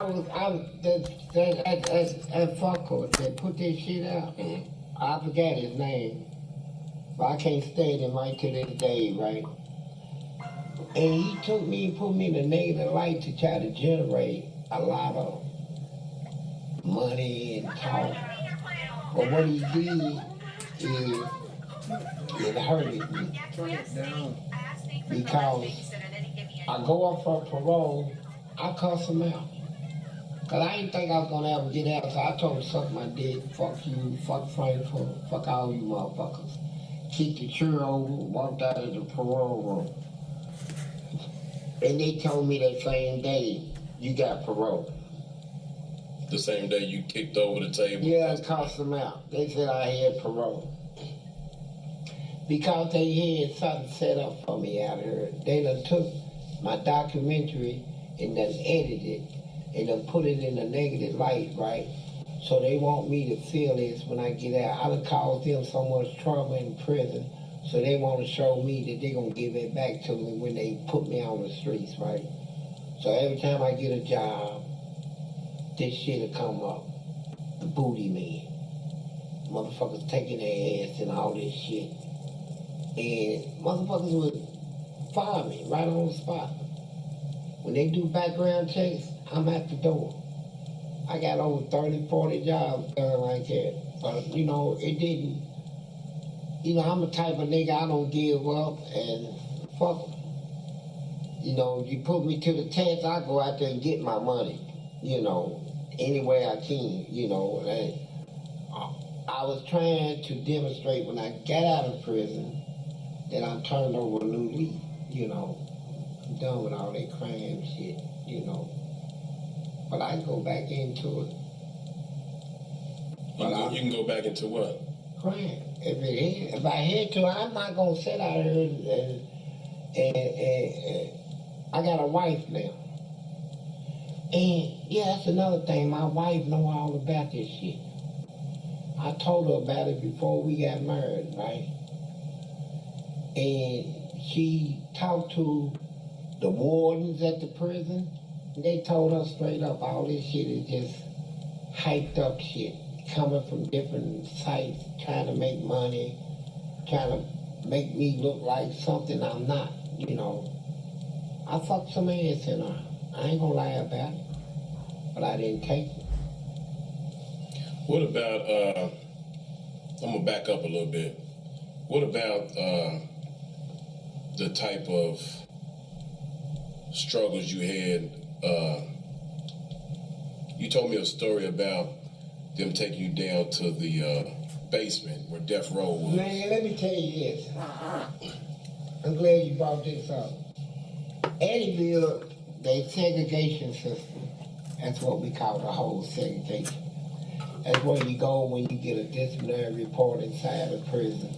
that fucker that put that shit out. I forgot his name, but I can't stand him right to this day, right? And he took me and put me in a negative light to try to generate a lot of money and talk. But what he did is it hurted me because I go up for parole, I cuss him out. Cause I didn't think I was gonna ever get out, so I told him suck my dick, fuck you, fuck Frankfurt, fuck all you motherfuckers. Kicked the chair over, walked out of the parole room. And they told me that same day, you got parole. The same day you kicked over the table? Yeah, I cussed them out. They said I had parole. Because they had something set up for me out here. They done took my documentary and done edited it and done put it in a negative light, right? So they want me to feel this when I get out. I done caused them so much trouble in prison, so they want to show me that they're going to give it back to me when they put me on the streets, right? So every time I get a job, this shit'll come up. The booty man. Motherfuckers taking their ass and all this shit. And motherfuckers would fire me right on the spot. When they do background checks, I'm at the door. I got over 30, 40 jobs done like that. But, you know, it didn't, you know, I'm the type of nigga, I don't give up and fuck them. You know, you put me to the test, I go out there and get my money, you know, any way I can, you know. And I was trying to demonstrate when I got out of prison that I turned over a new leaf, you know. I'm done with all that crime shit, you know. But I go back into it. You can go back into what? Crime. If I had to, I'm not gonna sit out here and I got a wife now. And yeah, that's another thing. My wife know all about this shit. I told her about it before we got married, right? And she talked to the wardens at the prison. They told us straight up, all this shit is just hyped up shit, coming from different sites, trying to make money, trying to make me look like something I'm not, you know. I fucked some ass in her. I ain't gonna lie about it, but I didn't take it. What about, I'm gonna back up a little bit. What about the type of struggles you had? You told me a story about them taking you down to the basement where Death Row was. Man, let me tell you this. I'm glad you brought this up. Eddyville, the segregation system, that's what we call the whole segregation. That's where you go when you get a disciplinary report inside the prison,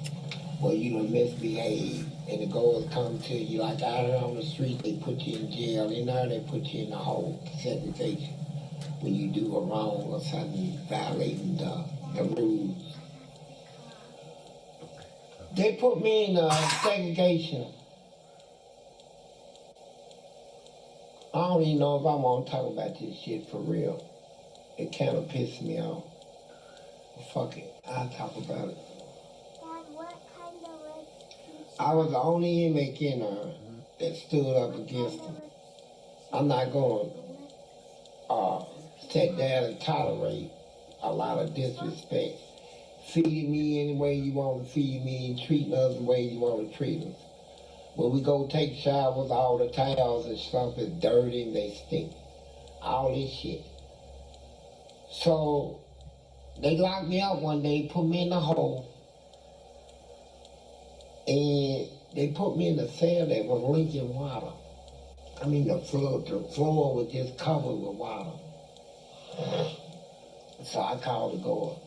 where you done misbehave, and the guards come to you like out here on the street, they put you in jail. In there, they put you in the whole segregation when you do a wrong or something violating the rules. They put me in segregation. I don't even know if I want to talk about this shit for real. It kind of pissed me off. Fuck it, I'll talk about it. Dad, what kind of execution? I was the only inmate in there that stood up against him. I'm not going to sit down and tolerate a lot of disrespect. Feeding me any way you want to feed me and treating us the way you want to treat us. When we go take showers, all the towels and stuff is dirty and they stink. All this shit. So they locked me up one day, put me in the hole, and they put me in a cell that was leaking water. I mean, the floor was just covered with water. So I called the guard.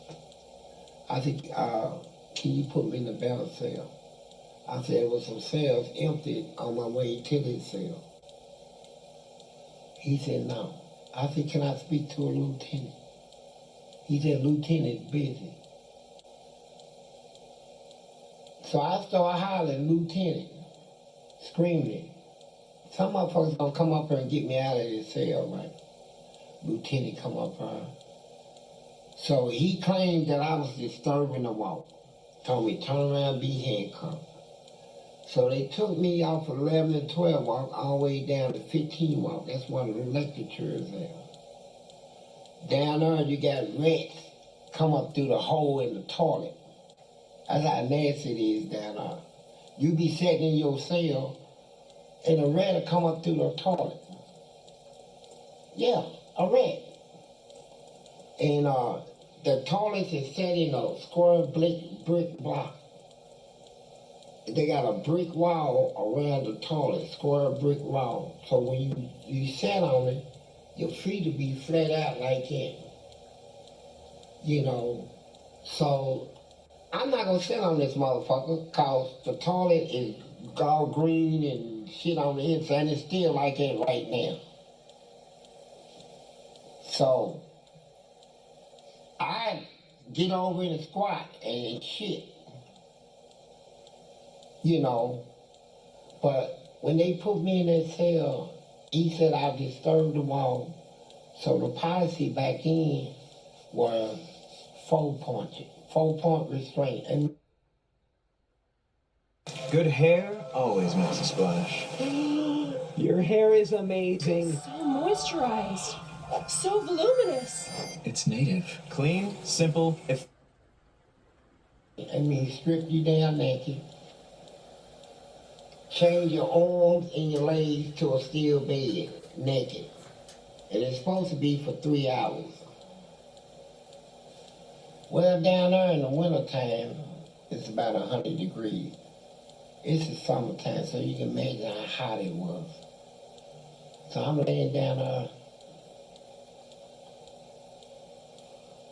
I said, can you put me in the better cell? I said, there was some cells empty on my way to this cell. He said, no. I said, can I speak to a lieutenant? He said, Lieutenant's busy. So I started hollering, Lieutenant, screaming. Some motherfuckers gonna come up here and get me out of this cell, right? lieutenant come up here. So he claimed that I was disturbing the walk. Told me turn around, be handcuffed. So they took me off 11 and 12 walk all the way down to 15 walk. That's one of the lectures there. Down there you got rats come up through the hole in the toilet. That's how nasty it is down there. You be sitting in your cell and a rat will come up through the toilet. Yeah, a rat. And the toilet is set in a square brick block. They got a brick wall around the toilet, square brick wall. So when you sit on it, your feet will be flat out like that. You know, so I'm not gonna sit on this motherfucker cause the toilet is all green and shit on the inside and it's still like that right now. So I get over in a squat and shit. You know, but when they put me in that cell, he said I disturbed the wall. So the policy back in was 4-point restraint. And good hair always makes a splash. Your hair is amazing. So moisturized. So voluminous. It's native. Clean, simple, I mean, strip you down naked. Change your arms and your legs to a steel bed, naked. And it's supposed to be for 3 hours. Well, down there in the wintertime, it's about 100 degrees. It's the summertime, so you can imagine how hot it was. So I'm laying down there.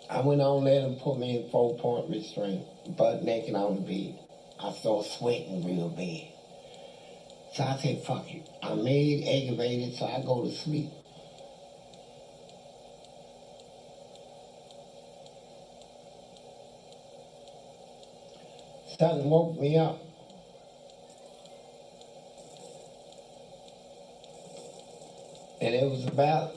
I went on there and put me in 4-point restraint, butt naked on the bed. I started sweating real bad. So I said, fuck it. I'm made, aggravated, so I go to sleep. Something woke me up. And it was about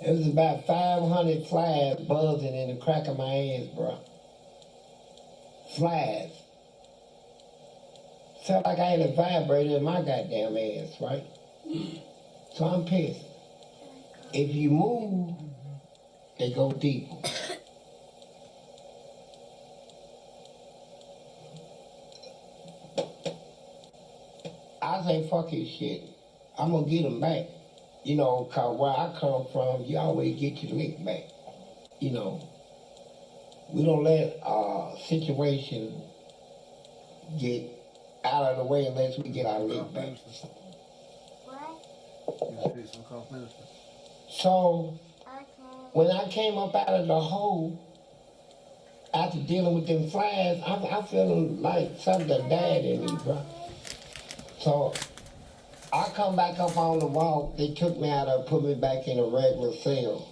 It was about 500 flies buzzing in the crack of my ass, bro. Flies. Felt like I had a vibrator in my goddamn ass, right? So I'm pissed. If you move, they go deeper. I say, fuck this shit. I'm gonna get them back. You know, cause where I come from, you always get your lick back. You know, we don't let situation get out of the way unless we get our lick back. What? So, Okay. when I came up out of the hole, after dealing with them flies, I feeling like something that died in me, bro. So, I come back up on the wall, they took me out and put me back in a regular cell.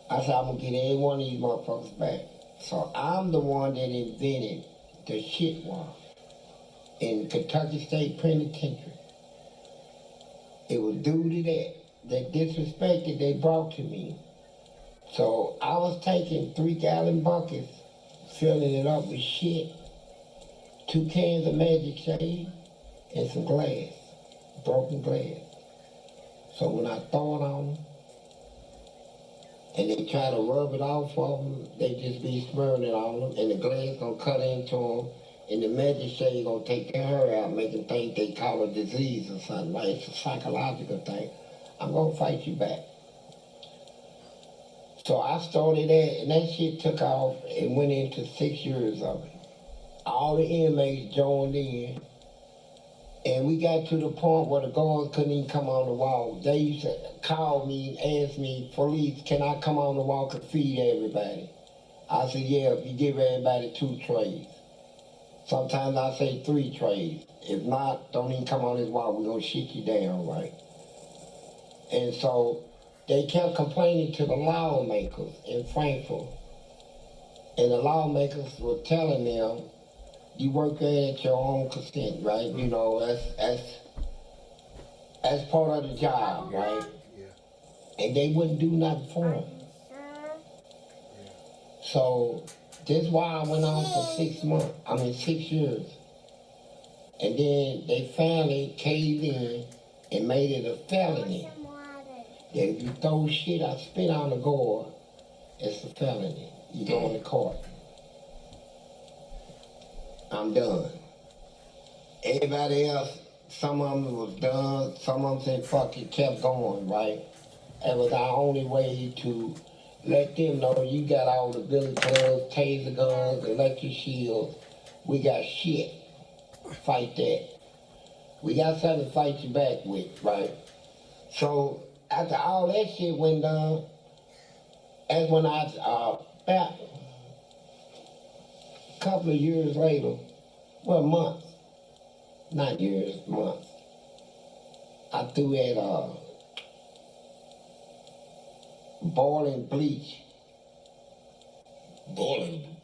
I said, I'm gonna get every one of these motherfuckers back. So I'm the one that invented the shit wall in Kentucky State Penitentiary. It was due to that disrespect that they brought to me. So I was taking 3-gallon buckets, filling it up with shit, 2 cans of Magic Shade, and some glass, broken glass. So when I throw it on them, and they try to rub it off of them, they just be smearing it on them, and the glass gonna cut into them, and the Magic Shade gonna take their hair out, make them think they call it disease or something, like it's a psychological thing. I'm gonna fight you back. So I started that, and that shit took off and went into 6 years of it. All the inmates joined in. And we got to the point where the guards couldn't even come on the wall. They used to call me and ask me, "Fleece, can I come on the wall and feed everybody?" I said, "Yeah, if you give everybody 2 trays." Sometimes I say 3 trays. If not, don't even come on this wall. We're going to shit you down, right? And so they kept complaining to the lawmakers in Frankfurt. And the lawmakers were telling them, You work there at your own consent, right? You know, that's part of the job, right? Yeah. And they wouldn't do nothing for Are him. you sure? So this why I went on for 6 years. And then they finally caved in and made it a felony. Some water. That if you throw shit I spit on the gourd, it's a felony. You go in the court. I'm done. Everybody else, some of them was done, some of them said fuck it, kept going, right? That was our only way to let them know you got all the billy clubs, taser guns, electric shields. We got shit. Fight that. We got something to fight you back with, right? So after all that shit went down, that's when I, about a couple of years later, well, months, not years, months, I threw that boiling bleach. Boiling.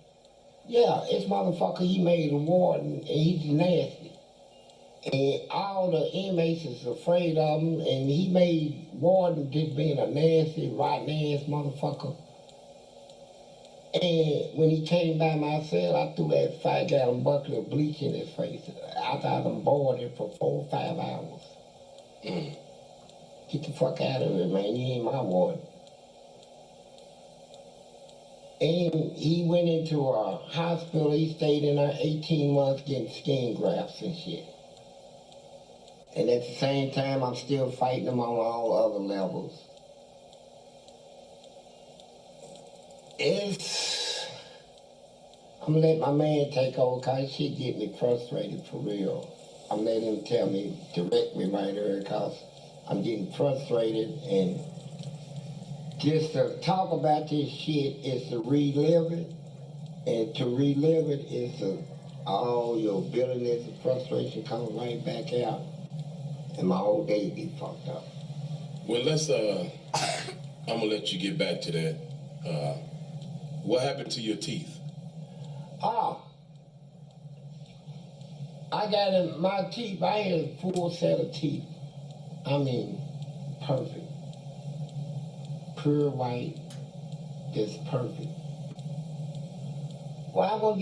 Yeah, this motherfucker, he made a warden, and he's nasty. And all the inmates is afraid of him, and he made warden just being a nasty, rotten ass motherfucker. And when he came by my cell, I threw that 5-gallon bucket of bleach in his face. After I done boiled it for 4 or 5 hours. Get the fuck out of here, man. You ain't my warden. And he went into a hospital. He stayed in there 18 months getting skin grafts and shit. And at the same time, I'm still fighting him on all other levels. I'm gonna let my man take over, cause shit get me frustrated for real. I'm letting him tell me, direct me right there, cause I'm getting frustrated, and just to talk about this shit is to relive it, and to relive it is to all your bitterness and frustration come right back out, and my whole day be fucked up. Well, I'm gonna let you get back to that. What happened to your teeth? I got in my teeth, I had a full set of teeth. I mean, perfect. Pure white, just perfect. Well,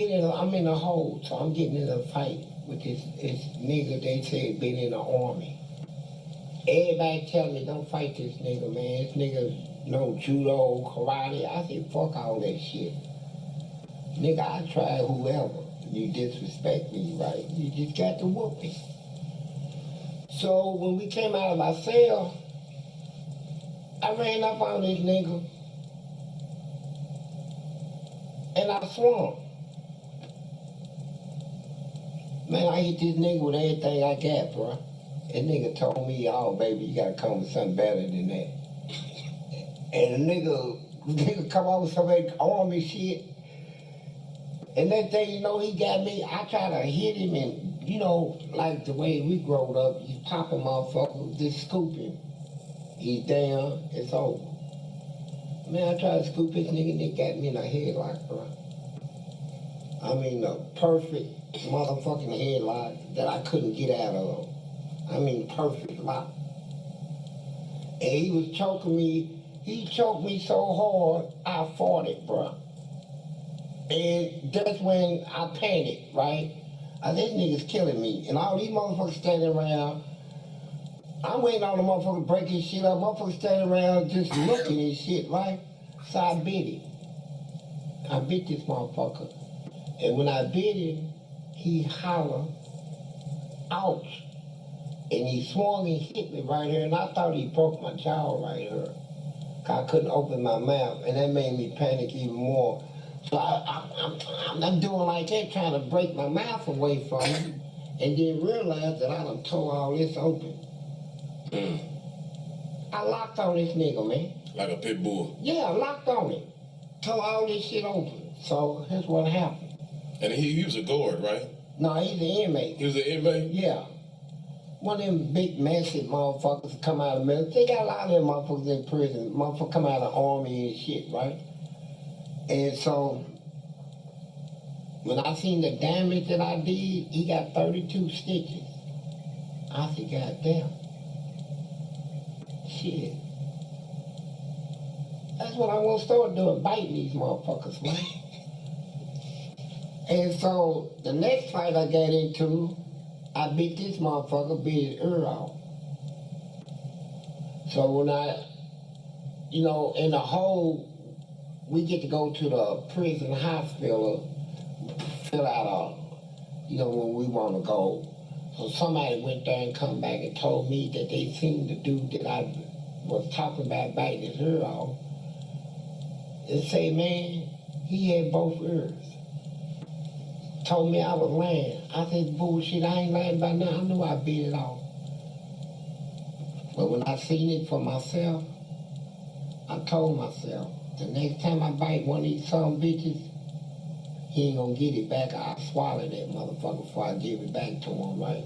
I'm in a hole, so I'm getting in a fight with this nigga they said been in the army. Everybody tell me, don't fight this nigga, man. This nigga know judo, karate. I said, fuck all that shit. Nigga, I try whoever. You disrespect me, right? You just got to whoop me. So when we came out of our cell, I ran up on this nigga and I swung. Man, I hit this nigga with everything I got, bro. That nigga told me, oh, baby, you gotta come with something better than that. And the nigga come over with some army shit. And next thing you know, he got me. I try to hit him, and you know, like the way we growed up, you pop a motherfucker, just scoop him. He's down, it's over. Man, I tried to scoop this nigga, and they got me in a headlock, bro. I mean, a perfect motherfucking headlock that I couldn't get out of. I mean, perfect lock. And he was choking me. He choked me so hard, I fought it, bro. And that's when I panicked, right? This nigga's killing me. And all these motherfuckers standing around. I'm waiting on the motherfucker to break his shit up. Motherfuckers standing around just looking at shit, right? So I bit him. I bit this motherfucker. And when I bit him, he hollered, ouch. And he swung and hit me right here. And I thought he broke my jaw right here. Cause I couldn't open my mouth. And that made me panic even more. So I'm doing like that, trying to break my mouth away from him, and then realize that I done tore all this open. I locked on this nigga, man. Like a pit bull. Yeah, I locked on him. Tore all this shit open. So here's what happened. And he was a guard, right? No, he's an inmate. He was an inmate? Yeah. One of them big, massive motherfuckers come out of the military. They got a lot of them motherfuckers in prison. Motherfuckers come out of the army and shit, right? And so When I seen the damage that I did, he got 32 stitches. I said, God damn. Shit. That's what I want to start doing, biting these motherfuckers, man. And so the next fight I got into, I beat this motherfucker, beat his ear off. So when in the whole, we get to go to the prison hospital, fill out when we want to go. So somebody went there and come back and told me that they seen the dude that I was talking about biting his ear off. And say, man, he had both ears. Told me I was lying. I said, bullshit, I ain't lying about nothing. I knew I beat it off. But when I seen it for myself, I told myself, the next time I bite one of these some bitches, he ain't gonna get it back. I'll swallow that motherfucker before I give it back to him, right?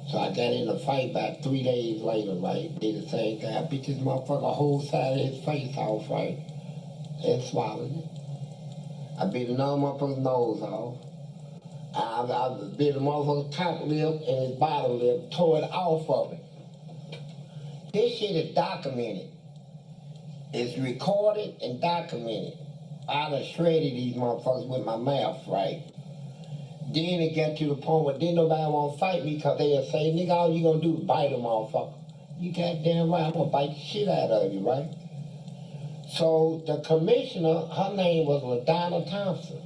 So I got in a fight about 3 days later, right? Did the same thing. I beat this motherfucker whole side of his face off, right? And swallowed it. I beat another motherfucker's nose off. I bit a motherfucker's top lip and his bottom lip, tore it off of it. This shit is documented. It's recorded and documented. I done shredded these motherfuckers with my mouth, right? Then it got to the point where didn't nobody want to fight me because they'll say, nigga, all you gonna do is bite a motherfucker. You goddamn right, I'm gonna bite the shit out of you, right? So the commissioner, her name was LaDonna Thompson.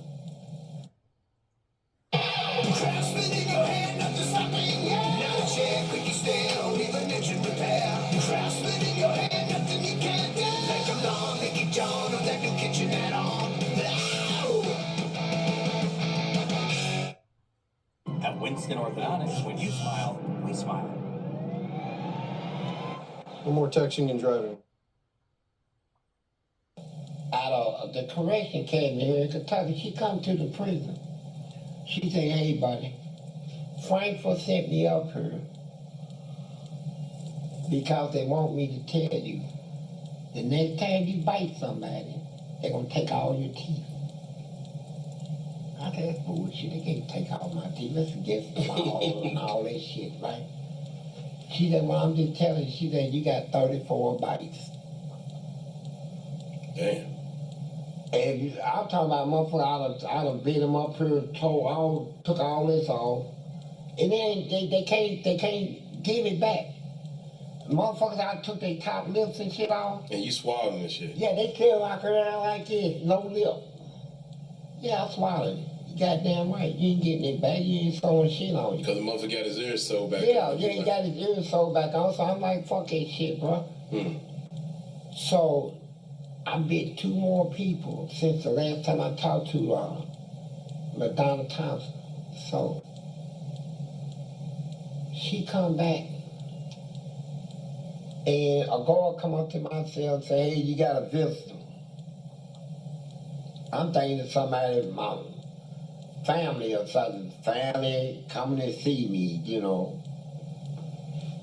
At Winston Orthodontics, when you smile, we smile. No more texting and driving. Out of the correction cabinet here in Kentucky, she come to the prison. She said, hey, buddy, Frankfurt sent me up here because they want me to tell you, the next time you bite somebody, they're gonna take all your teeth. I said, that's bullshit, they can't take all my teeth. Let's against the law and all that shit, right? She said, well, I'm just telling you, she said, you got 34 bites. Damn. And I'm talking about motherfucker, I done beat them up here, took all this off. And then they can't give it back. Motherfuckers, I took their top lips and shit off. And you swallowing this shit? Yeah, they kill like around like this, no lip. Yeah, I swallowed it. You goddamn right. You ain't getting it back. You ain't throwing shit on you. Because the motherfucker got his ears sewed back Yeah, on. he got his ears sewed back on, so I'm like, fuck that shit, bro. So I bit 2 more people since the last time I talked to LaDonna Thompson. So she come back and a guard come up to my cell and say, hey, you got a visitor. I'm thinking it's somebody, my family or something, family coming to see me, you know.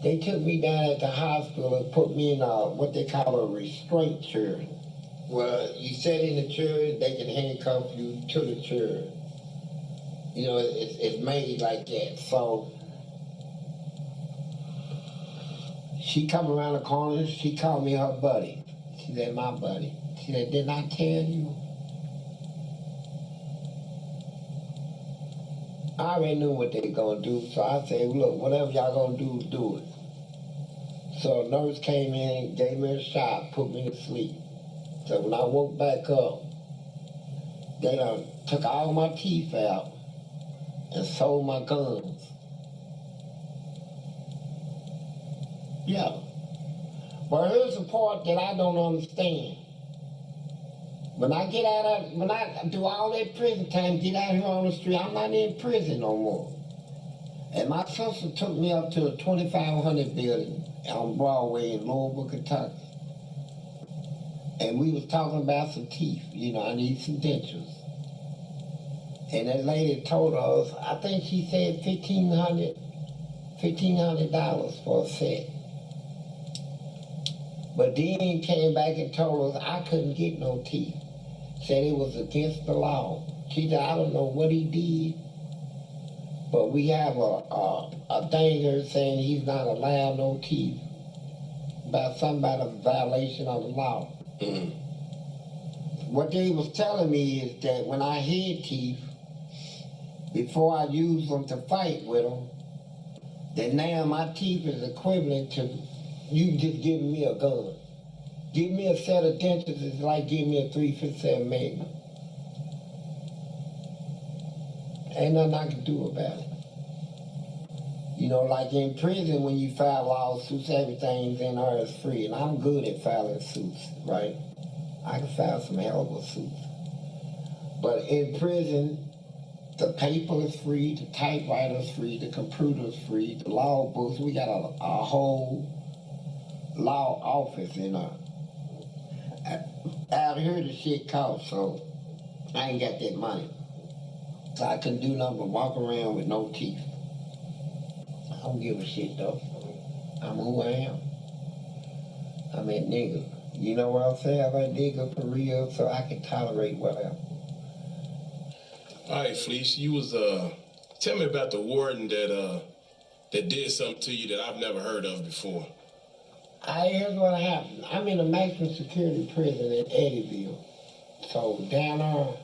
They took me down at the hospital and put me in what they call a restraint chair. Well, you sit in the chair, they can handcuff you to the chair. You know, it's made like that. So she come around the corner, she called me her buddy. She said, my buddy. She said, didn't I tell you? I already knew what they gonna do, so I said, look, whatever y'all gonna do, do it. So a nurse came in, gave me a shot, put me to sleep. So when I woke back up, they done took all my teeth out and sold my gums. Yeah. But here's the part that I don't understand. When I do all that prison time, get out here on the street, I'm not in prison no more. And my sister took me up to a 2500 building on Broadway in Louisville, Kentucky. And we was talking about some teeth, you know, I need some dentures. And that lady told us, I think she said $1,500 for a set. But then came back and told us I couldn't get no teeth. Said it was against the law. She said, I don't know what he did, but we have a thing here saying he's not allowed no teeth about something about a violation of the law. Mm. What they was telling me is that when I had teeth, before I used them to fight with them, that now my teeth is equivalent to you just giving me a gun. Give me a set of dentures is like giving me a 357 Magnum. Ain't nothing I can do about it. You know, like in prison when you file lawsuits, everything's in there is free, and I'm good at filing suits, right? I can file some hell of a suits. But in prison, the paper is free, the typewriter is free, the computer is free, the law books, we got a whole law office in there. Out here the shit costs, so I ain't got that money. So I couldn't do nothing but walk around with no teeth. I don't give a shit though. I'm who I am. I'm that nigga. You know what I'm saying? I'm a nigga for real, so I can tolerate whatever. All right, Fleece, you was tell me about the warden that did something to you that I've never heard of before. Here's what happened. I'm in a maximum security prison in Eddyville. So down there,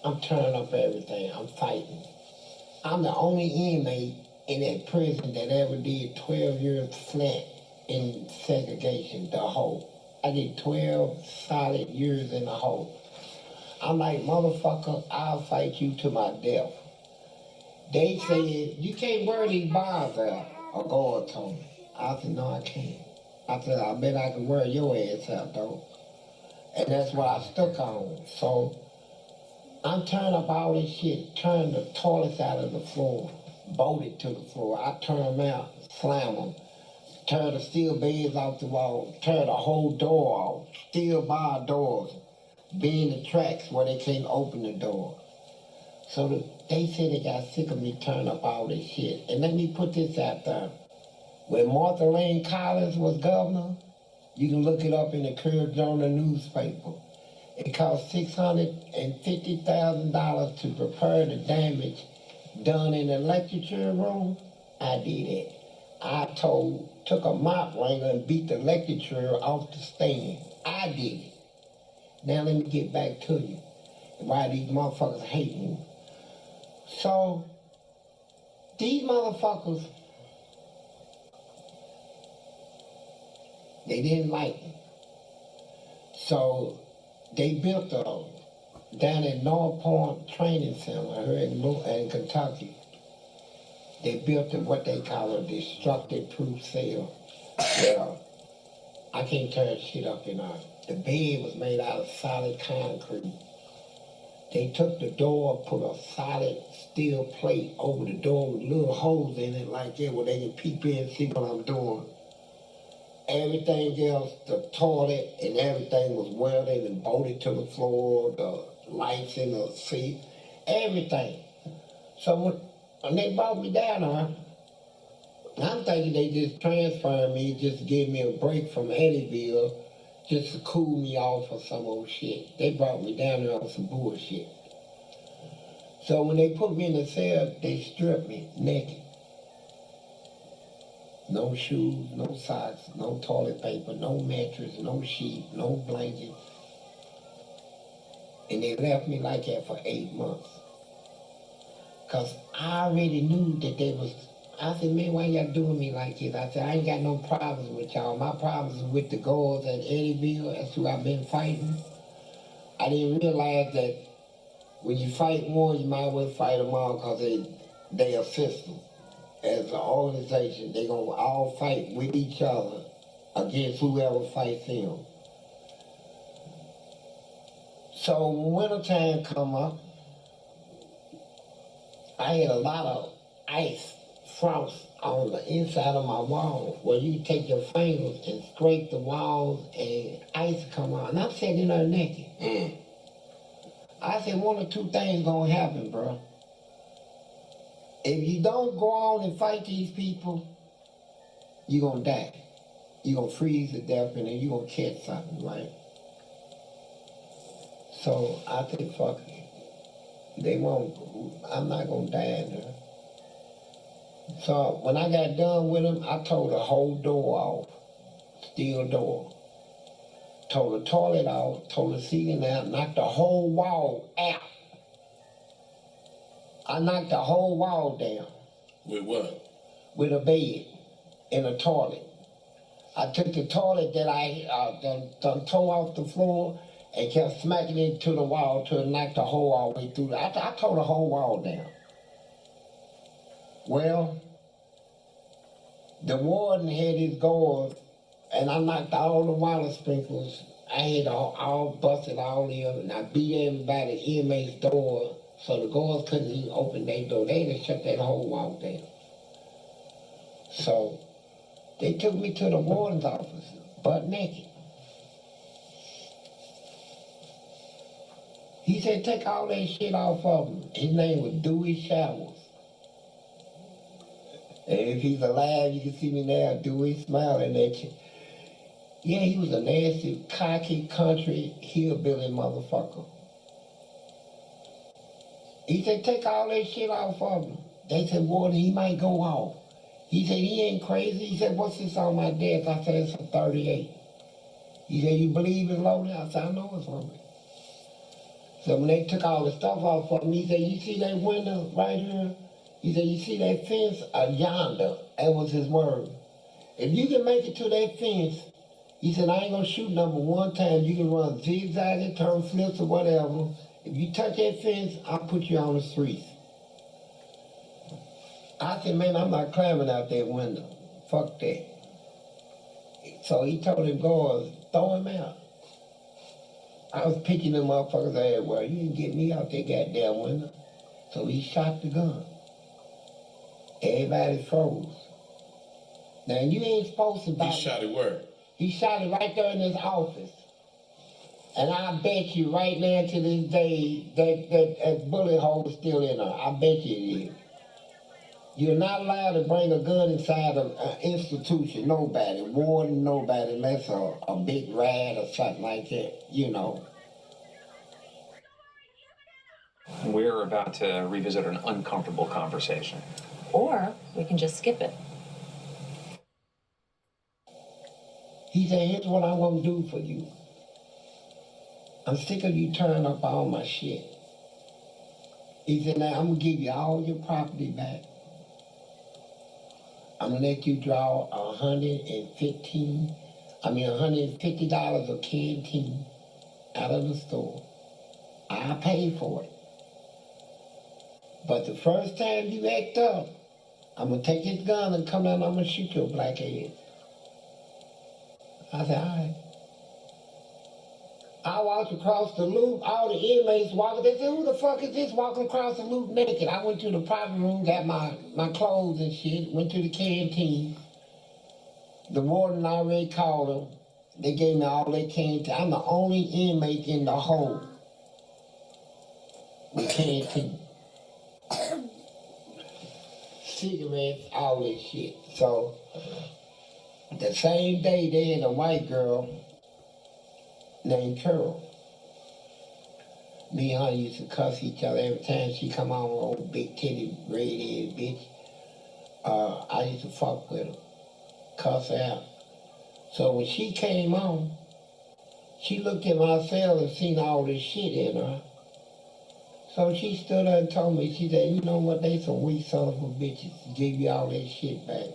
I'm turning up everything. I'm fighting. I'm the only inmate in that prison that ever did 12 years flat in segregation, the hole. I did 12 solid years in the hole. I'm like, motherfucker, I'll fight you to my death. They said, you can't wear these bars out. A guard told me. I said, no, I can't. I said, I bet I can wear your ass out, though. And that's what I stuck on. So I'm turning up all this shit, turn the toilets out of the floor, bolt it to the floor. I turn them out, slam them, tear the steel beds off the wall, tear the whole door off, steel bar doors, bend the tracks where they can't open the door. So they said they got sick of me turning up all this shit. And let me put this out there. When Martha Lane Collins was governor, you can look it up in the Courier Journal newspaper. It cost $650,000 to repair the damage done in the lecture room. I did it. I took a mop wranger and beat the lecture off the stand. I did it. Now let me get back to you. Why these motherfuckers hate me. So, these motherfuckers, they didn't like me. So, they built down at North Point Training Center here in Kentucky. They built what they call a destructive proof cell. Well, I can't tear shit up in there. The bed was made out of solid concrete. They took the door, put a solid steel plate over the door with little holes in it like that where they can peep in and see what I'm doing. Everything else, the toilet and everything was welded and bolted to the floor, the lights in the seat, everything. So when they brought me down there, I'm thinking they just transferred me, just gave me a break from Eddyville, just to cool me off or some old shit. They brought me down there on some bullshit. So when they put me in the cell, they stripped me naked. No shoes, no socks, no toilet paper, no mattress, no sheet, no blanket. And they left me like that for 8 months. Because I already knew that they was, I said, man, why y'all doing me like this? I said, I ain't got no problems with y'all. My problems is with the guards at Eddyville. That's who I've been fighting. I didn't realize that when you fight one, you might as well fight them all because they a system. As an organization, they gonna all fight with each other against whoever fights them. So when wintertime come up, I had a lot of ice frost on the inside of my wall where you take your fingers and scrape the walls and ice come out. And I'm sitting there naked. I said, one or two things gonna happen, bro. If you don't go on and fight these people, you're gonna die. You're gonna freeze to death and then you're gonna catch something, right? So I said, fuck it. They won't, I'm not gonna die in there. So when I got done with him, I tore the whole door off, steel door. Tore the toilet out, tore the ceiling out, knocked the whole wall out. I knocked the whole wall down. With what? With a bed and a toilet. I took the toilet that I done tore off the floor and kept smacking it to the wall till it knocked the hole all the way through. I tore the whole wall down. Well, the warden had his guards, and I knocked all the water sprinklers. I had all busted all in, and I beat everybody inmate's door so the guards couldn't even open their door. They had to shut that whole wall down. So they took me to the warden's office, butt naked. He said, take all that shit off of him. His name was Dewey Showers. And if he's alive, you can see me now, Dewey smiling at you. Yeah, he was a nasty, cocky, country, hillbilly motherfucker. He said, take all that shit off of him. They said, warden, he might go off. He said, he ain't crazy. He said, what's this on my desk? I said, it's a 38. He said, you believe it's loaded? I said, I know it's loaded. So when they took all the stuff off of him, he said, you see that window right here? He said, you see that fence? Yonder. That was his word. If you can make it to that fence, he said, I ain't gonna shoot number one time. You can run zigzags, turn flips or whatever. If you touch that fence, I'll put you on the streets. I said, man, I'm not climbing out that window. Fuck that. So he told him guards, throw him out. I was picking them motherfuckers ass, well, you didn't get me out that goddamn window. So he shot the gun. Everybody froze. Now you ain't supposed to buy. He shot it where? He shot it right there in his office. And I bet you right now to this day that bullet hole is still in her. I bet you it is. You're not allowed to bring a gun inside an institution, nobody, warden, nobody, unless a big rat or something like that, you know. We're about to revisit an uncomfortable conversation. Or we can just skip it. He said, here's what I'm gonna do for you. I'm sick of you tearing up all my shit. He said, now I'm gonna give you all your property back. I'm gonna let you draw $150 a canteen out of the store. I pay for it. But the first time you act up, I'm gonna take this gun and come down and I'm gonna shoot your black ass. I said, all right. I walked across the loop, all the inmates walking. They said, who the fuck is this walking across the loop naked? I went to the private room, got my clothes and shit, went to the canteen. The warden already called them. They gave me all their canteen. I'm the only inmate in the whole with canteen. Cigarettes, all this shit. So, the same day they had a white girl named Carol. Me and her used to cuss each other every time she come on, old big titty, red-headed bitch. I used to fuck with her, cuss her out. So when she came on, she looked at my cell and seen all this shit in her. So she stood there and told me, she said, you know what, they some weak sons of bitches, give you all that shit back.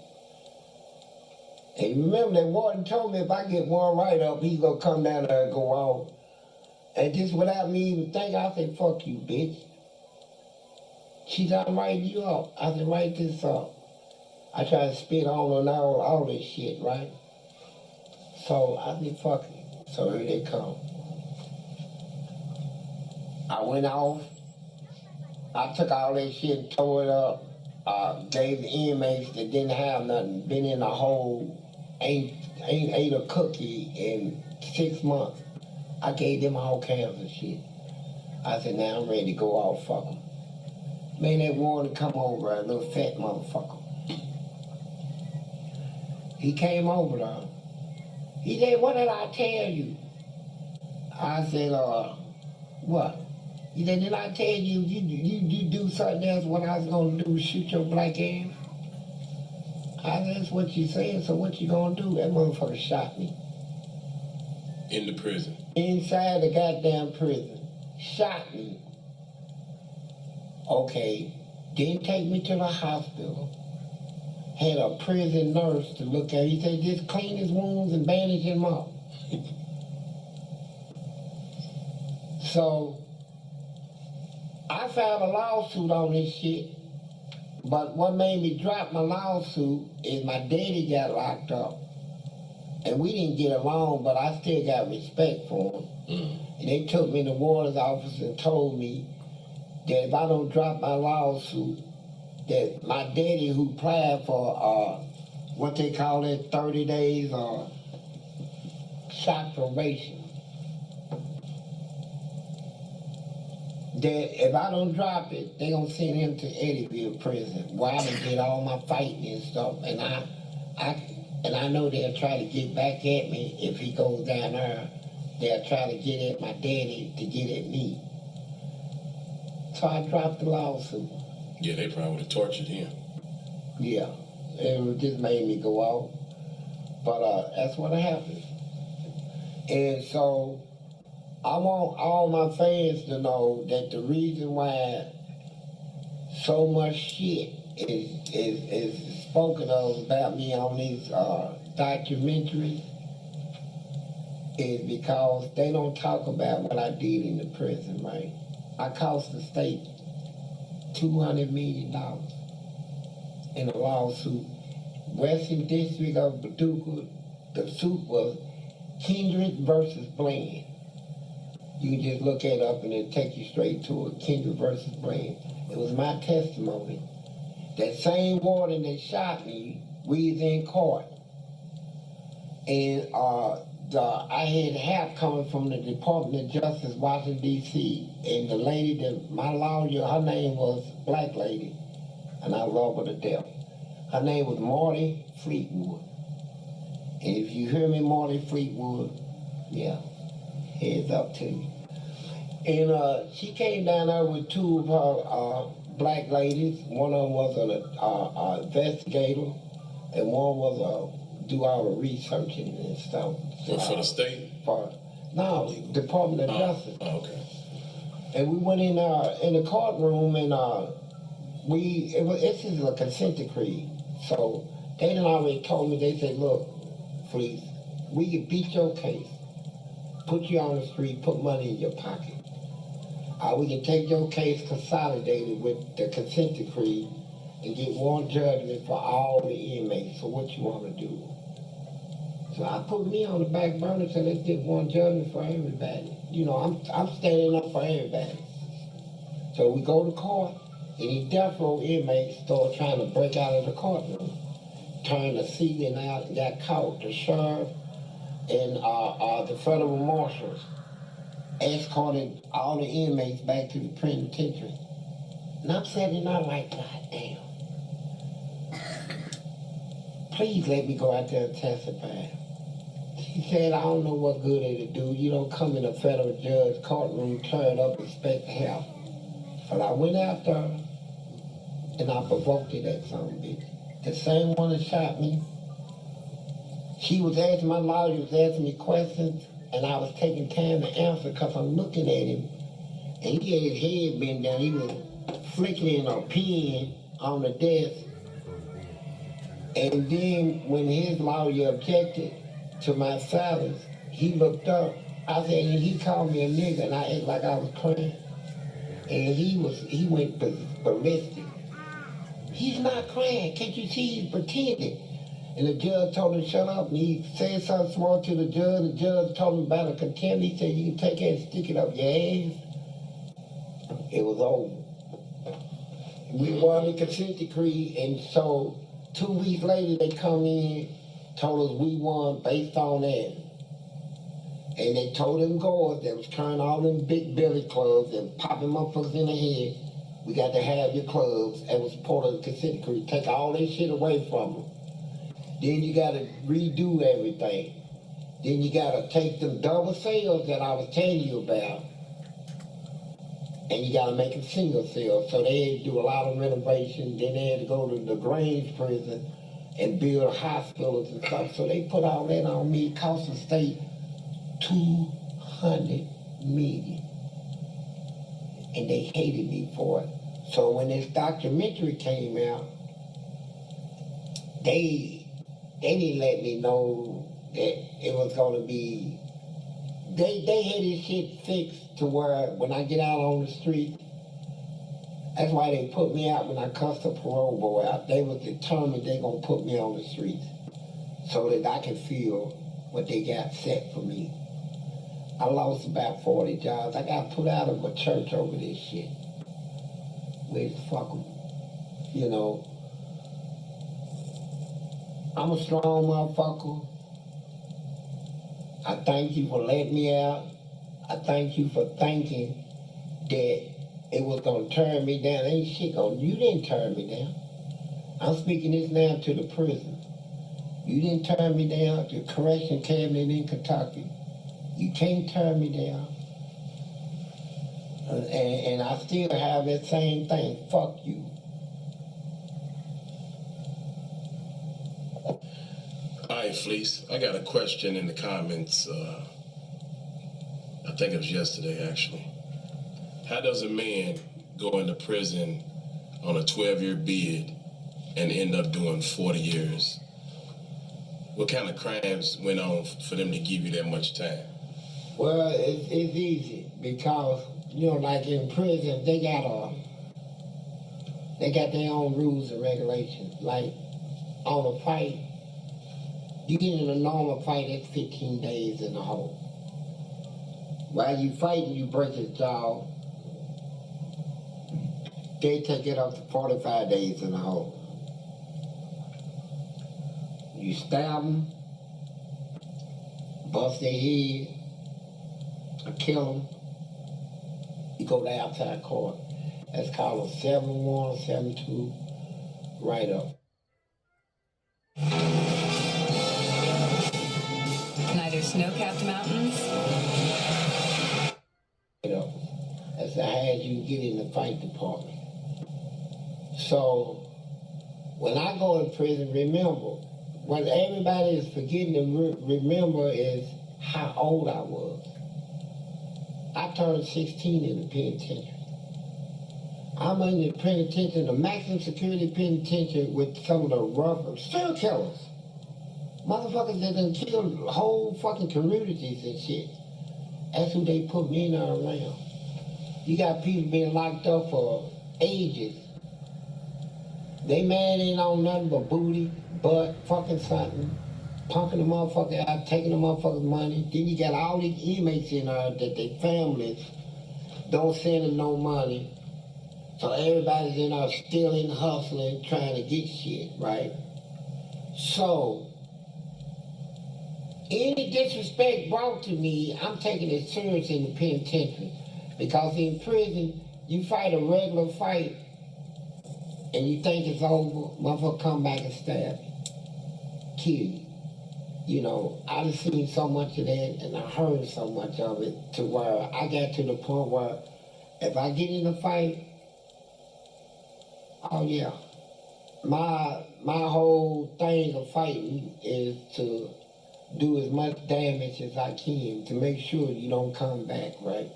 And remember that warden told me if I get one right up, he's gonna come down there and go on. And just without me even thinking, I said, fuck you, bitch. She said, I'm writing you up. I said, write this up. I tried to spit on and all this shit, right? So I said, fuck it. So here they come. I went off. I took all that shit and tore it up. Gave the inmates that didn't have nothing, been in a hole, ain't ate a cookie in 6 months. I gave them all kinds of shit. I said, now I'm ready to go off, fuck them. Man, that warden come over, a little fat motherfucker. He came over there. He said, what did I tell you? I said, what? He said, did I tell you you do something else what I was gonna do, shoot your black ass? I said, that's what you said, so what you gonna do? That motherfucker shot me. In the prison. Inside the goddamn prison. Shot me. Okay. Didn't take me to the hospital. Had a prison nurse to look at. He said, just clean his wounds and bandage him up. So, I filed a lawsuit on this shit. But what made me drop my lawsuit is my daddy got locked up. And we didn't get along, but I still got respect for him. And they took me in the warden's office and told me that if I don't drop my lawsuit, that my daddy who applied for what they call it, 30 days or shot probation, that if I don't drop it, they gonna send him to Eddyville prison where I done did all my fighting and stuff. And I know they'll try to get back at me if he goes down there. They'll try to get at my daddy to get at me. So I dropped the lawsuit. Yeah, they probably would have tortured him. Yeah, it just made me go out. But that's what happened. And so I want all my fans to know that the reason why so much shit is spoken of about me on these documentaries is because they don't talk about what I did in the prison, right? I cost the state $200 million in a lawsuit. Western District of Paducah, the suit was Kindred versus Bland. You can just look it up and it'll take you straight to it, Kindred versus Bland. It was my testimony. That same warden that shot me, we was in court. And I had help coming from the Department of Justice, Washington, D.C. And the lady that, my lawyer, her name was Black Lady, and I love her to death. Her name was Marty Fleetwood. And if you hear me, Marty Fleetwood, yeah, heads up to you. And she came down there with two of her black ladies. One of them was an investigator, and one was do all the researching and stuff. For the state? No, Department of Justice. Oh, okay. And we went in the courtroom, and this is a consent decree. So they done already told me, they said, look, please, we can beat your case, put you on the street, put money in your pocket. We can take your case consolidated with the consent decree and get one judgment for all the inmates. So what you want to do? So I put me on the back burner, so let's get one judgment for everybody. You know, I'm standing up for everybody. So we go to court, and these death row inmates start trying to break out of the courtroom, turned the ceiling out and got caught. The sheriff and the federal marshals escorted all the inmates back to the penitentiary. And I'm sitting there like, God damn. Please let me go out there and testify. He said, I don't know what good it'll do. You don't come in a federal judge courtroom, turn up, expect help. But I went out there and I provoked it at some bitch. The same one that shot me. She was asking, my lawyer was asking me questions, and I was taking time to answer because I'm looking at him. And he had his head bent down. He was flicking a pen on the desk. And then when his lawyer objected to my silence, he looked up. I said, and he called me a nigga, and I acted like I was crying. And he went ballistic. He's not crying. Can't you see he's pretending? And the judge told him to shut up, and he said something small to the judge. The judge told him about a contempt. He said, you can take it and stick it up your ass. It was over. We won the consent decree, and so 2 weeks later they come in, told us we won based on that. And they told them guards that was carrying all them big billy clubs and popping motherfuckers in the head, we got to have your clubs. That was part of the consent decree. Take all that shit away from them. Then you got to redo everything. Then you got to take them double cells that I was telling you about and you gotta make a single cell. So they had to do a lot of renovation. Then they had to go to the Grange prison and build hospitals and stuff. So they put all that on me. It cost the state $200 million. And they hated me for it. So when this documentary came out, they didn't let me know that it was gonna be, they had this shit fixed to where when I get out on the street, that's why they put me out when I cussed the parole board out. They was determined they gonna put me on the streets so that I can feel what they got set for me. I lost about 40 jobs. I got put out of a church over this shit. With fuck them, you know. I'm a strong motherfucker. I thank you for letting me out. I thank you for thinking that it was gonna turn me down. Ain't shit gonna, you didn't turn me down. I'm speaking this now to the prison. You didn't turn me down, the correction cabinet in Kentucky. You can't turn me down. And I still have that same thing. Fuck you. All right, Fleece. I got a question in the comments. I think it was yesterday, actually. How does a man go into prison on a 12-year bid and end up doing 40 years? What kind of crimes went on for them to give you that much time? Well, it's easy because, you know, like in prison, they got their own rules and regulations. Like on a fight, you get in a normal fight, it's 15 days in the hole. While you fighting, you break his jaw. They take it up to 45 days in the hole. You stab them, bust their head, or kill them. You go to outside court. That's called a 7-1, 7-2 write-up. Neither snow-capped mountains. That's how you can get in the fight department. So when I go in prison, remember, what everybody is forgetting to remember is how old I was. I turned 16 in the penitentiary. I'm in the penitentiary, the maximum security penitentiary with some of the rough serial killers. Motherfuckers that done killed whole fucking communities and shit. That's who they put me in there around. You got people being locked up for ages. They mad ain't on nothing but booty, butt, fucking something, pumping the motherfucker out, taking the motherfucker's money. Then you got all these inmates in there that their families don't send them no money. So everybody's in there stealing, hustling, trying to get shit, right? So, any disrespect brought to me, I'm taking it serious in the penitentiary. Because in prison, you fight a regular fight and you think it's over, motherfucker come back and stab you, kill you. You know, I've seen so much of that and I heard so much of it to where I got to the point where if I get in a fight, oh yeah, my whole thing of fighting is to do as much damage as I can to make sure you don't come back, right?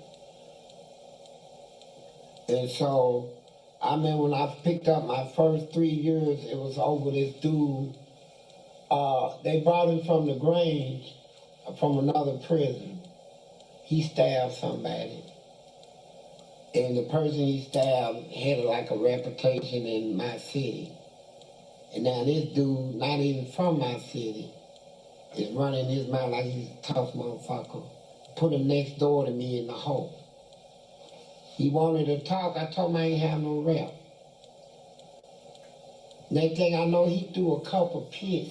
And so, I remember when I picked up my first 3 years, it was over this dude. They brought him from the Grange, from another prison. He stabbed somebody. And the person he stabbed had like a reputation in my city. And now this dude, not even from my city, is running his mouth like he's a tough motherfucker. Put him next door to me in the hole. He wanted to talk. I told him I ain't have no rep. Next thing I know, he threw a cup of piss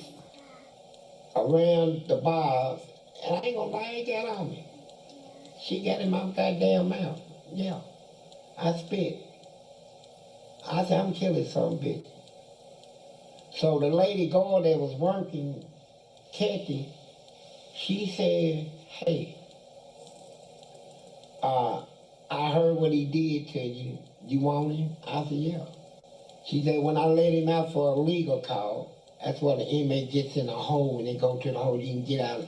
around the bars, and I ain't gonna lie, he got on me. She got in my goddamn mouth. Yeah. I spit. I said, I'm killing some bitch. So the lady guard that was working, Kathy, she said, hey, I heard what he did to you. You want him? I said, yeah. She said, when I let him out for a legal call, that's where the inmate gets in a hole. When they go to the hole, you can get out,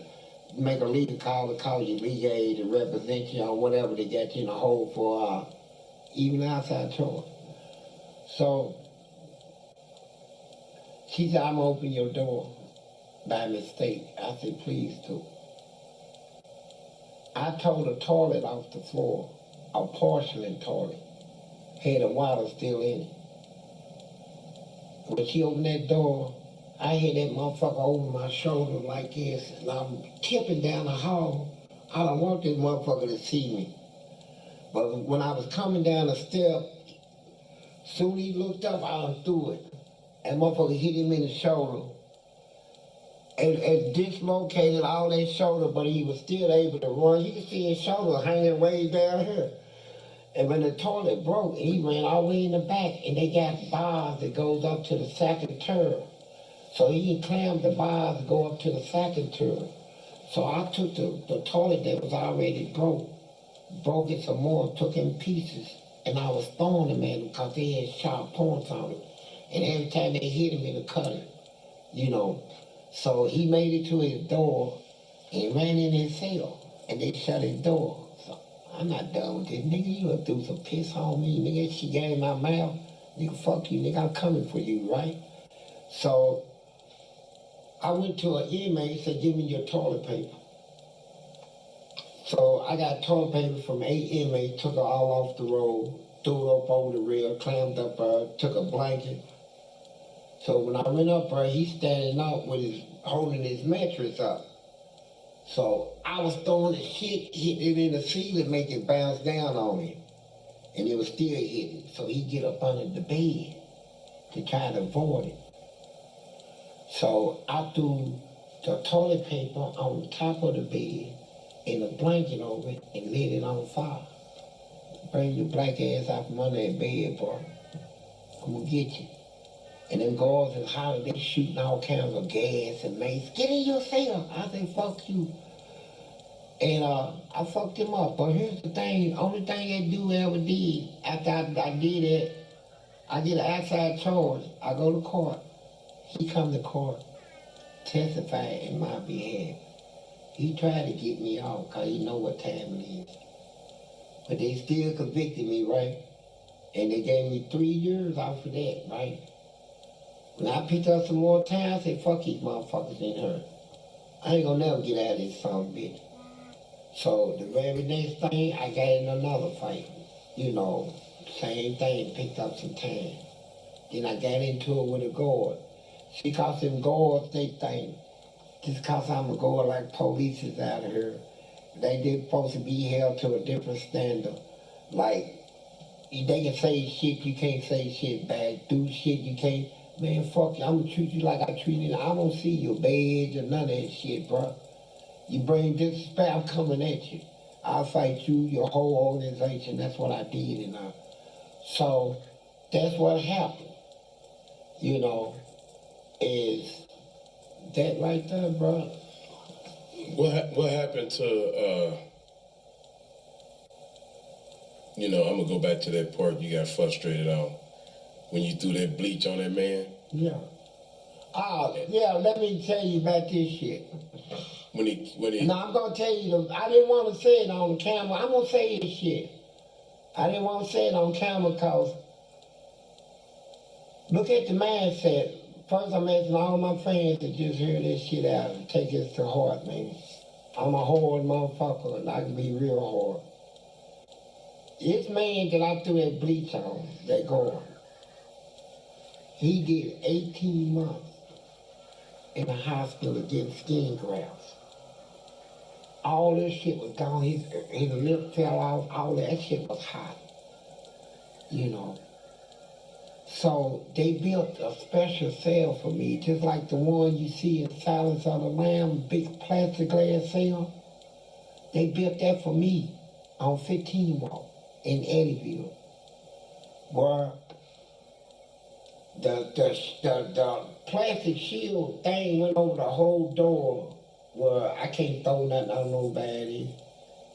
make a legal call to call your legal aid to represent you or whatever they got you in a hole for, even outside choice. So she said, I'm gonna open your door by mistake. I said, please do. I tore the toilet off the floor, a porcelain toilet, had the water still in it. When she opened that door, I had that motherfucker over my shoulder like this, and I'm tipping down the hall. I don't want this motherfucker to see me. But when I was coming down the step, soon he looked up, I done threw it. That motherfucker hit him in the shoulder. It dislocated all that shoulder, but he was still able to run. You can see his shoulder hanging way down here. And when the toilet broke, he ran all the way in the back, and they got bars that goes up to the second turn. So he clammed the bars to go up to the second turn. So I took the toilet that was already broke it some more, took it in pieces, and I was throwing them at him because they had sharp points on it. And every time they hit him, it'd cut him, you know. So he made it to his door and ran in his cell, and they shut his door. So I'm not done with this. Nigga, you gonna do some piss on me, nigga. She gave my mouth. Nigga, fuck you, nigga. I'm coming for you, right? So I went to an inmate and said, give me your toilet paper. So I got toilet paper from 8 inmates, took it all off the road, threw it up over the rail, clammed up took a blanket. So when I went up there, he's standing up with holding his mattress up. So I was throwing the shit, hitting it in the ceiling, make it bounce down on him. And it was still hitting. So he get up under the bed to try to avoid it. So I threw the toilet paper on top of the bed and a blanket over it and lit it on fire. Bring your black ass out from under that bed, boy. I'm gonna get you. And them guards is hollering, they shooting all kinds of gas and mace. Get in your cell. I said, fuck you. And I fucked him up. But here's the thing, only thing that dude ever did, after I did it, I get an outside charge. I go to court. He come to court, testify in my behalf. He tried to get me off because he know what time it is. But they still convicted me, right? And they gave me 3 years off of that, right? When I picked up some more time, I said, fuck these motherfuckers in here. I ain't gonna never get out of this son of a bitch. So the very next thing, I got in another fight. You know, same thing, picked up some time. Then I got into it with a guard. See, cause them guards, they think, just cause I'm a guard like police is out of here, they supposed to be held to a different standard. Like, they can say shit, you can't say shit back, do shit, you can't. Man, fuck you, I'm gonna treat you like I treated you. I don't see your badge or none of that shit, bro. You bring disrespect, I'm coming at you. I'll fight you, your whole organization. That's what I did, and so that's what happened. You know, is that right there, bro? What happened to you know, I'm gonna go back to that part you got frustrated on when you threw that bleach on that man? Yeah. Yeah, let me tell you about this shit. When he No, I'm gonna tell you, I didn't want to say it on camera. I'm gonna say this shit. I didn't want to say it on camera because look at the mindset. First, I'm asking all my friends to just hear this shit out and take this to heart, man. I'm a hard motherfucker and I can be real hard. This man that I threw that bleach on, that guard, he did 18 months in the hospital getting skin grafts. All this shit was gone. His lip fell off. All that shit was hot. You know. So they built a special cell for me, just like the one you see in Silence of the Lamb, big plastic glass cell. They built that for me on 15 Walk in Eddyville, where the plastic shield thing went over the whole door where I can't throw nothing on nobody.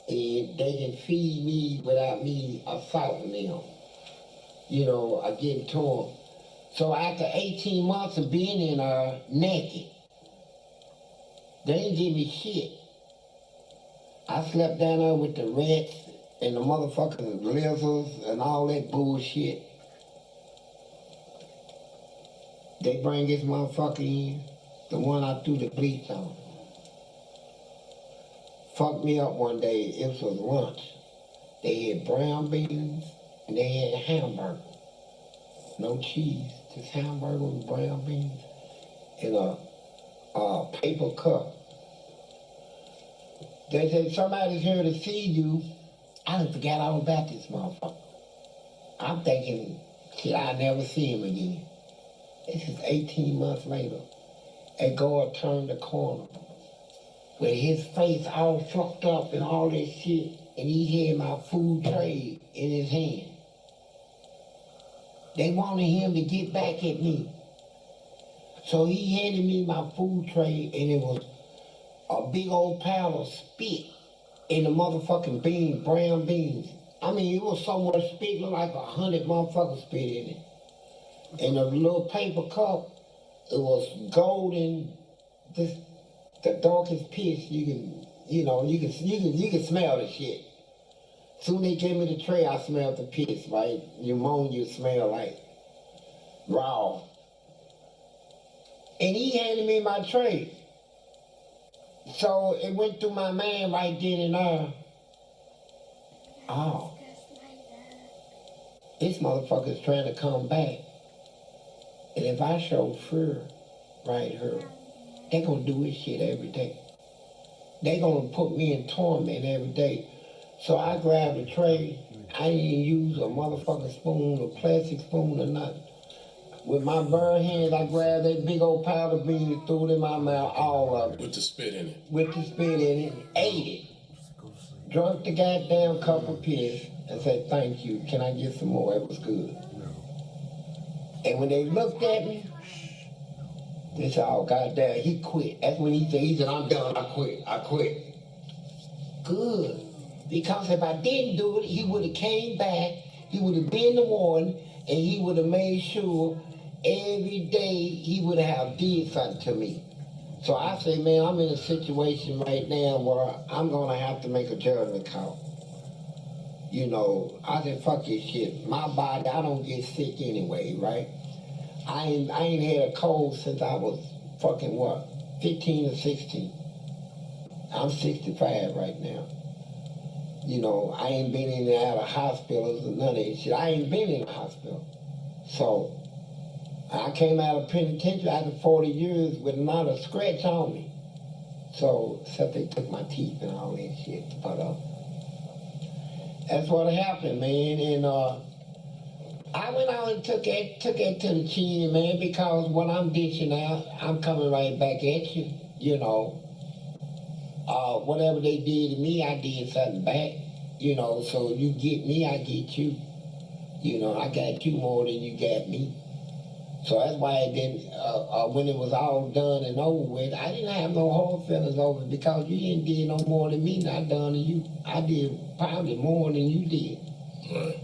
and they can feed me without me assaulting them. You know, I get to them. So after 18 months of being in there naked, they didn't give me shit. I slept down there with the rats and the motherfucking lizards and all that bullshit. They bring this motherfucker in, the one I threw the bleach on. Fucked me up one day, it was lunch. They had brown beans and they had hamburger. No cheese, just hamburger with brown beans in a paper cup. They said, somebody's here to see you. I done forgot all about this motherfucker. I'm thinking, shit, I'll never see him again. This is 18 months later. And God turned the corner with his face all fucked up and all that shit, and he had my food tray in his hand. They wanted him to get back at me. So he handed me my food tray, and it was a big old pile of spit in the motherfucking beans, brown beans. I mean, it was so much spit, looked like 100 motherfuckers spit in it. And a little paper cup, it was golden, just the darkest piss you can, you can smell the shit. Soon they gave me the tray, I smelled the piss, right? Pneumonia smell like raw. And he handed me my tray. So it went through my mind right then and there. Oh, this motherfucker's trying to come back. And if I show fear right here, they gonna do this shit every day. They gonna put me in torment every day. So I grabbed the tray. I didn't use a motherfucking spoon, a plastic spoon or nothing. With my bare hands, I grabbed that big old powder bean and threw it in my mouth, all of it. With the spit in it. With the spit in it, ate it. Drunk the goddamn cup of piss and said, thank you, can I get some more? It was good. And when they looked at me, they said, oh, goddamn, he quit. That's when he said, I'm done, I quit. Good. Because if I didn't do it, he would have came back, he would have been the one, and he would have made sure every day he would have did something to me. So I say, man, I'm in a situation right now where I'm gonna have to make a judgment call. You know, I said, fuck this shit. My body, I don't get sick anyway, right? I ain't had a cold since I was fucking what, 15 or 16. I'm 65 right now. You know, I ain't been in and out of hospitals or none of that shit. I ain't been in a hospital. So, I came out of penitentiary after 40 years with not a scratch on me. So, except they took my teeth and all that shit. But, that's what happened, man. And, I went out and took it to the chin, man, because when I'm dishing out, I'm coming right back at you, you know. Whatever they did to me, I did something back, you know, so you get me, I get you. You know, I got you more than you got me. So that's why it didn't, when it was all done and over with, I didn't have no hard feelings over it because you didn't did no more than me, not done to you. I did probably more than you did. Right.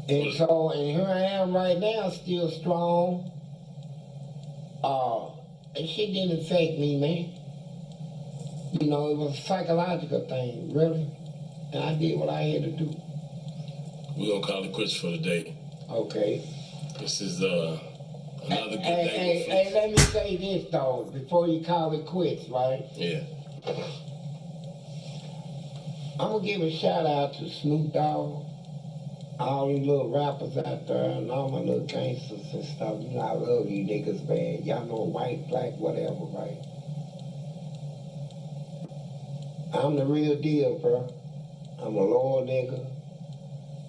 And so, and here I am right now, still strong. And shit didn't affect me, man. You know, it was a psychological thing, really. And I did what I had to do. We're gonna call it quits for the day. Okay. This is another good day. Hey, let me say this though, before you call it quits, right? Yeah. I'm gonna give a shout out to Snoop Dogg, all these little rappers out there, and all my little gangsters and stuff. You know, I love you niggas, man. Y'all know white, black, whatever, right? I'm the real deal, bro. I'm a loyal nigga.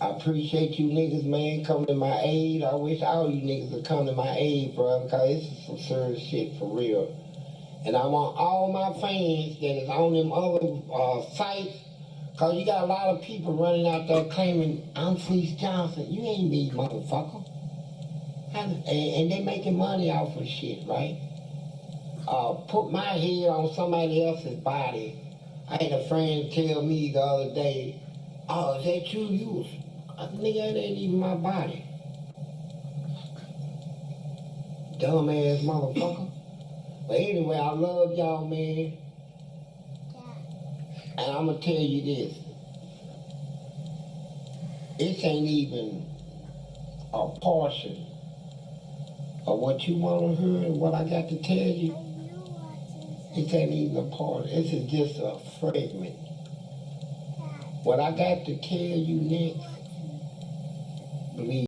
I appreciate you niggas, man, coming to my aid. I wish all you niggas would come to my aid, bro, because this is some serious shit for real. And I want all my fans that is on them other sites, because you got a lot of people running out there claiming, I'm Fleece Johnson. You ain't me, motherfucker. And they making money off of shit, right? Put my head on somebody else's body I had a friend tell me the other day, oh, is that you? Nigga, that ain't even my body. Dumbass motherfucker. But anyway, I love y'all, man. And I'm gonna tell you this. This ain't even a portion of what you wanna hear and what I got to tell you. This ain't even a part. This is just a fragment. What I got to tell you next, believe